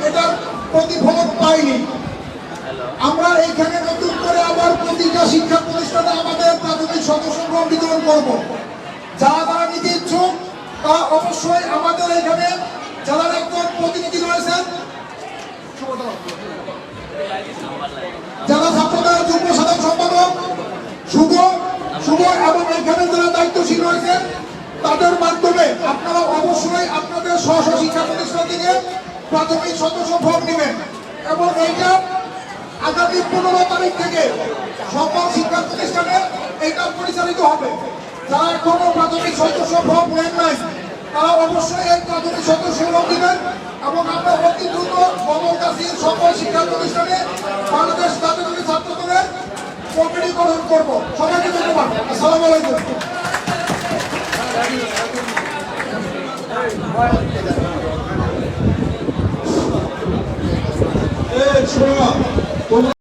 এটার প্রতিফলন পাইনি। আমরা এখানে নতুন করে আবার প্রতিটা শিক্ষা প্রতিষ্ঠানে আমাদের প্রাথমিক সদস্য ফর্ম বিতরণ করব। যারা নিতে ইচ্ছুক তারা অবশ্যই আমাদের এখানে যারা একজন প্রতিনিধি রয়েছেন, যারা ছাত্রদের যুগ্ম সাধারণ সম্পাদক শুভ এবং এখানে যারা দায়িত্বশীল রয়েছেন তাদের মাধ্যমে আপনারা অবশ্যই আপনাদের স্ব শিক্ষা প্রতিষ্ঠান থেকে প্রাথমিক সদস্য ফর্ম নেবেন এবং এইটা আগামী 15 তারিখ থেকে সকল শিক্ষা প্রতিষ্ঠানে এটা পরিচালিত হবে। যারা এখনো প্রাথমিক সদস্য ফর্ম নেন নাই তারা অবশ্যই এই প্রাথমিক সদস্য ফর্ম নেবেন এবং আমরা অতি দ্রুত বদলগাছীর সকল শিক্ষা প্রতিষ্ঠানে বাংলাদেশ জাতীয় ছাত্র দলের কমিটি গঠন করবো। সবাইকে ধন্যবাদ। আসসালামু আলাইকুম।